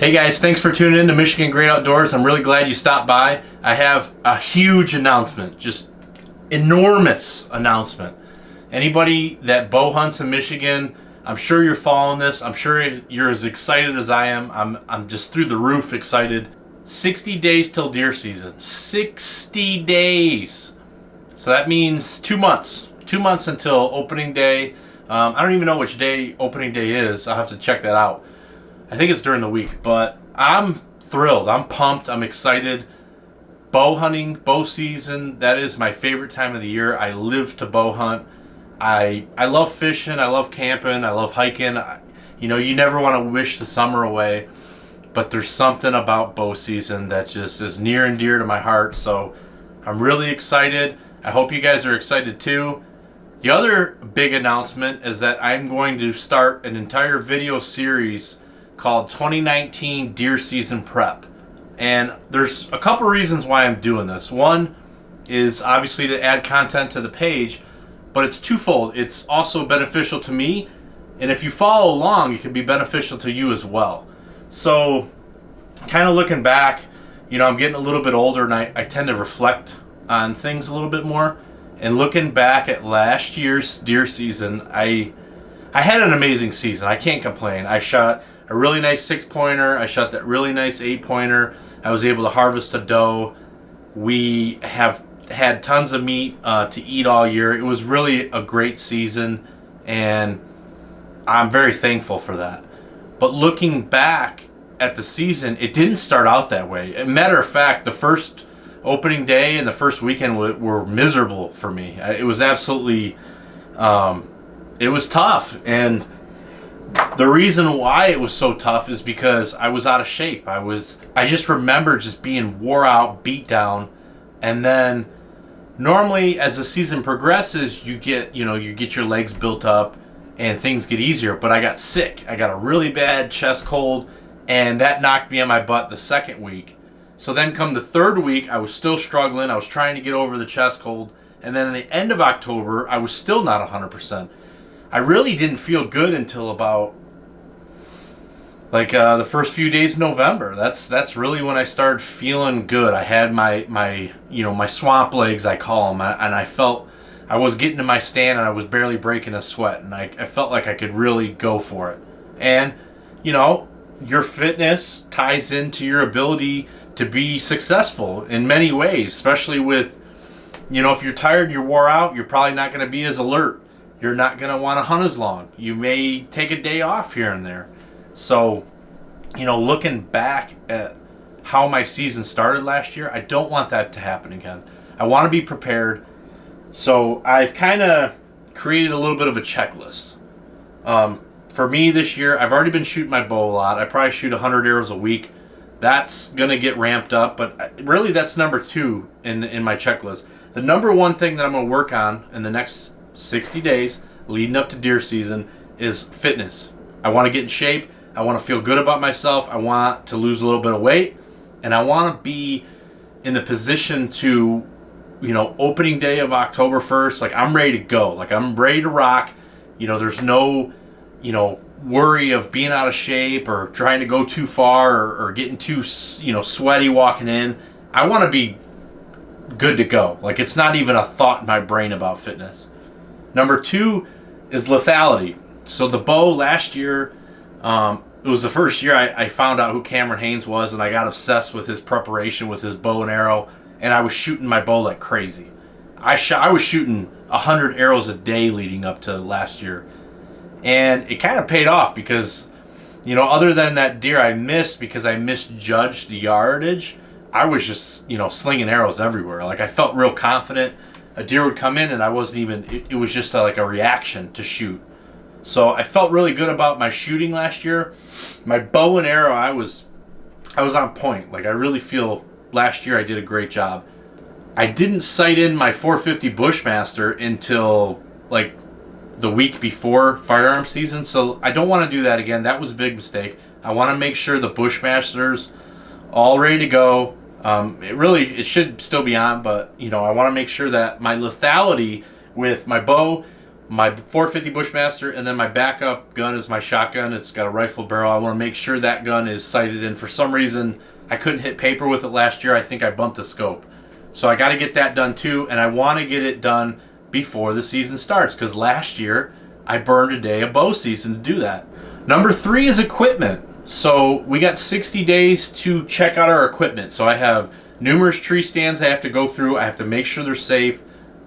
Hey guys, thanks for tuning in to Michigan Great Outdoors. I'm really glad you stopped by. I have a huge announcement, just enormous announcement. Anybody that bow hunts in Michigan, I'm sure you're following this. I'm sure you're as excited as I am. I'm just through the roof excited. 60 days till deer season. 60 days. So that means 2 months. 2 months until opening day. I don't even know which day opening day is. I'll have to check that out. I think it's during the week, but I'm thrilled. I'm pumped. I'm excited. Bow hunting, bow season, that is my favorite time of the year. I live to bow hunt. I love fishing. I love camping. I love hiking. You never want to wish the summer away, but there's something about bow season that just is near and dear to my heart. So I'm really excited. I hope you guys are excited too. The other big announcement is that I'm going to start an entire video series called 2019 Deer Season Prep. And there's a couple reasons why I'm doing this. One is obviously to add content to the page, but it's twofold. It's also beneficial to me, and if you follow along, it can be beneficial to you as well. So kind of looking back, I'm getting a little bit older, and I tend to reflect on things a little bit more. And looking back at last year's deer season, I had an amazing season. I can't complain. I shot a really nice 6-pointer. I shot that really nice 8-pointer. I was able to harvest a doe. We have had tons of meat to eat all year. It was really a great season, and I'm very thankful for that. But looking back at the season, it didn't start out that way. As a matter of fact, the first opening day and the first weekend were miserable for me. It was absolutely, it was tough. And the reason why it was so tough is because I was out of shape. I just remember just being wore out, beat down, and then normally as the season progresses, you get your legs built up and things get easier. But I got sick. I got a really bad chest cold, and that knocked me on my butt the second week. So then come the third week, I was still struggling. I was trying to get over the chest cold, and then at the end of October, I was still not 100%. I really didn't feel good until about the first few days of November. That's really when I started feeling good. I had my swamp legs, I call them, and I felt I was getting to my stand and I was barely breaking a sweat, and I felt like I could really go for it. And your fitness ties into your ability to be successful in many ways, especially with if you're tired, you're wore out, you're probably not going to be as alert. You're not going to want to hunt as long. You may take a day off here and there. So, looking back at how my season started last year, I don't want that to happen again. I want to be prepared. So I've kind of created a little bit of a checklist. For me this year, I've already been shooting my bow a lot. I probably shoot 100 arrows a week. That's going to get ramped up, but really that's number 2 in my checklist. The number 1 thing that I'm going to work on in the next 60 days leading up to deer season is fitness. I want to get in shape. I want to feel good about myself. I want to lose a little bit of weight, and I want to be in the position to, opening day of October 1st, I'm ready to go. I'm ready to rock. There's no, worry of being out of shape or trying to go too far or getting too, sweaty walking in. I want to be good to go. It's not even a thought in my brain about fitness. Number 2 is lethality. So the bow last year, it was the first year I found out who Cameron Haynes was, and I got obsessed with his preparation with his bow and arrow, and I was shooting my bow like crazy. I was shooting 100 arrows a day leading up to last year, and it kind of paid off because, other than that deer I missed because I misjudged the yardage, I was just, slinging arrows everywhere. I felt real confident. A deer would come in and I wasn't even, it was just a reaction to shoot. So I felt really good about my shooting last year. My bow and arrow, I was on point. I really feel last year I did a great job. I didn't sight in my 450 Bushmaster until the week before firearm season, so I don't want to do that again. That was a big mistake. I want to make sure the Bushmaster's all ready to go. It should still be on, but I want to make sure that my lethality with my bow, my 450 Bushmaster, and then my backup gun is my shotgun. It's got a rifle barrel. I want to make sure that gun is sighted in. For some reason, I couldn't hit paper with it last year. I think I bumped the scope. So I got to get that done too, and I want to get it done before the season starts, because last year I burned a day of bow season to do that. Number 3 is equipment. So we got 60 days to check out our equipment. So I have numerous tree stands I have to go through. I have to make sure they're safe.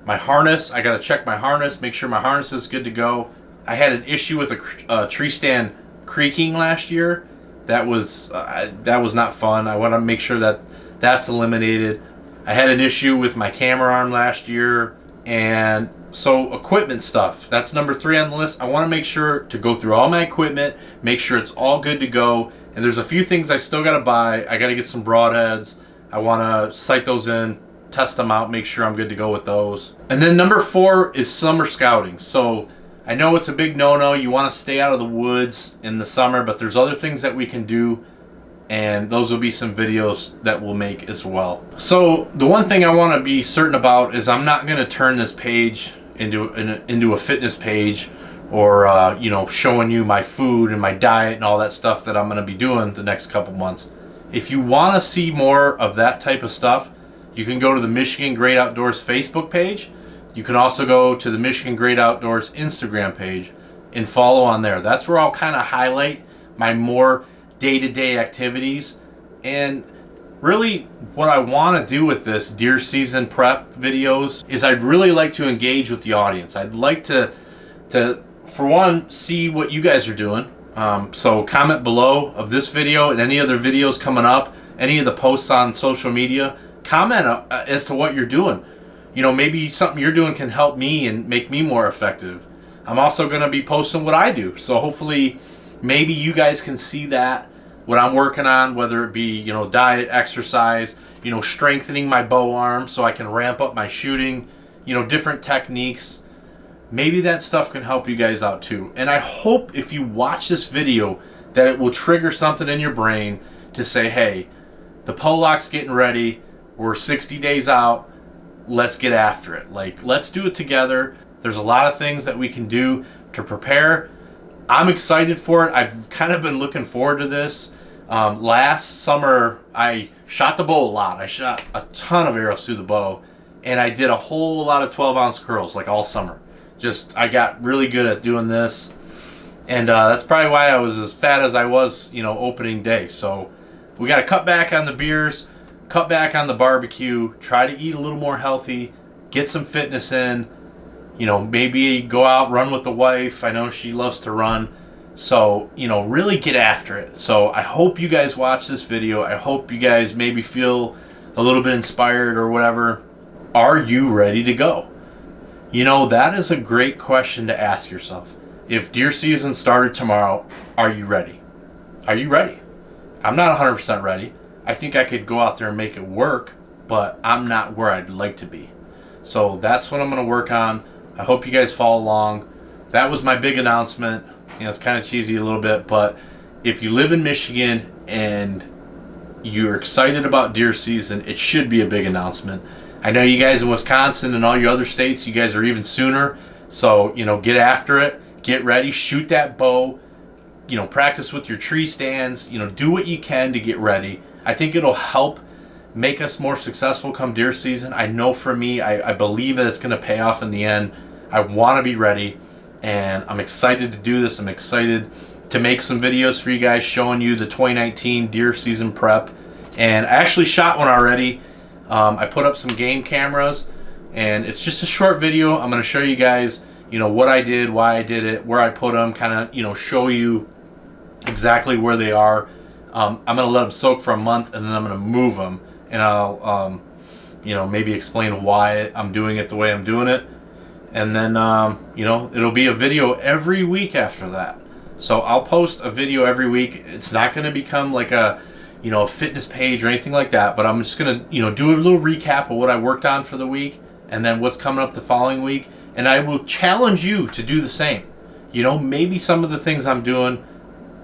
My harness, I got to check my harness, make sure my harness is good to go. I had an issue with a tree stand creaking last year. That was not fun. I want to make sure that that's eliminated. I had an issue with my camera arm last year. And so equipment stuff, that's number 3 on the list. I want to make sure to go through all my equipment, make sure it's all good to go. And there's a few things I still got to buy. I got to get some broadheads. I want to sight those in, test them out, make sure I'm good to go with those. And then number 4 is summer scouting. So I know it's a big no-no. You want to stay out of the woods in the summer, but there's other things that we can do, and those will be some videos that we'll make as well. So the one thing I want to be certain about is I'm not going to turn this page into a fitness page, or showing you my food and my diet and all that stuff that I'm going to be doing the next couple months. If you want to see more of that type of stuff, you can go to the Michigan Great Outdoors Facebook page. You can also go to the Michigan Great Outdoors Instagram page and follow on there. That's where I'll kind of highlight my more day-to-day activities. And really what I want to do with this deer season prep videos is I'd really like to engage with the audience. I'd like to for one, see what you guys are doing. So comment below of this video and any other videos coming up, any of the posts on social media. Comment as to what you're doing. Maybe something you're doing can help me and make me more effective. I'm also going to be posting what I do. So hopefully maybe you guys can see that, what I'm working on, whether it be, diet, exercise, strengthening my bow arm so I can ramp up my shooting, different techniques. Maybe that stuff can help you guys out too. And I hope if you watch this video that it will trigger something in your brain to say, hey, the Pollock's getting ready. We're 60 days out. Let's get after it. Let's do it together. There's a lot of things that we can do to prepare. I'm excited for it. I've kind of been looking forward to this. Last summer, I shot the bow a lot. I shot a ton of arrows through the bow, and I did a whole lot of 12-ounce curls all summer. I got really good at doing this, and that's probably why I was as fat as I was, opening day. So we got to cut back on the beers, cut back on the barbecue, try to eat a little more healthy, get some fitness in, maybe go out, run with the wife. I know she loves to run. So, really get after it. So I hope you guys watch this video. I hope you guys maybe feel a little bit inspired or whatever. Are you ready to go? That is a great question to ask yourself. If deer season started tomorrow, are you ready? Are you ready? I'm not 100% ready. I think I could go out there and make it work, but I'm not where I'd like to be. So that's what I'm going to work on. I hope you guys follow along. That was my big announcement. It's kind of cheesy a little bit, but if you live in Michigan and you're excited about deer season, it should be a big announcement. I know you guys in Wisconsin and all your other states, you guys are even sooner. So, get after it. Get ready. Shoot that bow. Practice with your tree stands. Do what you can to get ready. I think it'll help make us more successful come deer season. I know for me, I believe that it's going to pay off in the end. I want to be ready, and I'm excited to do this. I'm excited to make some videos for you guys showing you the 2019 deer season prep. And I actually shot one already. I put up some game cameras, and it's just a short video. I'm going to show you guys, what I did, why I did it, where I put them, kind of, show you exactly where they are. I'm going to let them soak for a month, and then I'm going to move them, and I'll, maybe explain why I'm doing it the way I'm doing it. And then, it'll be a video every week after that. So I'll post a video every week. It's not going to become like a fitness page or anything like that, but I'm just going to, do a little recap of what I worked on for the week and then what's coming up the following week. And I will challenge you to do the same. Maybe some of the things I'm doing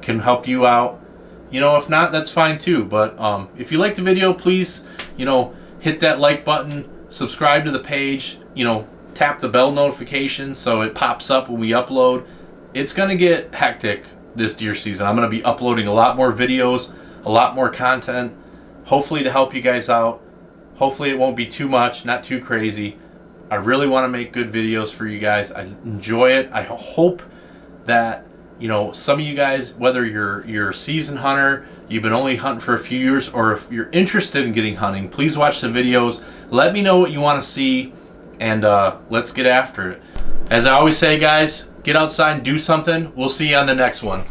can help you out. If not, that's fine too. But if you like the video, please, hit that like button, subscribe to the page, tap the bell notification so it pops up when we upload. It's going to get hectic this deer season. I'm going to be uploading a lot more videos, a lot more content, hopefully to help you guys out. Hopefully it won't be too much, not too crazy. I really want to make good videos for you guys. I enjoy it. I hope that, you know, some of you guys, whether you're a seasoned hunter, you've been only hunting for a few years, or if you're interested in getting hunting, please watch the videos. Let me know what you want to see, and let's get after it. As I always say, guys, get outside and do something. We'll see you on the next one.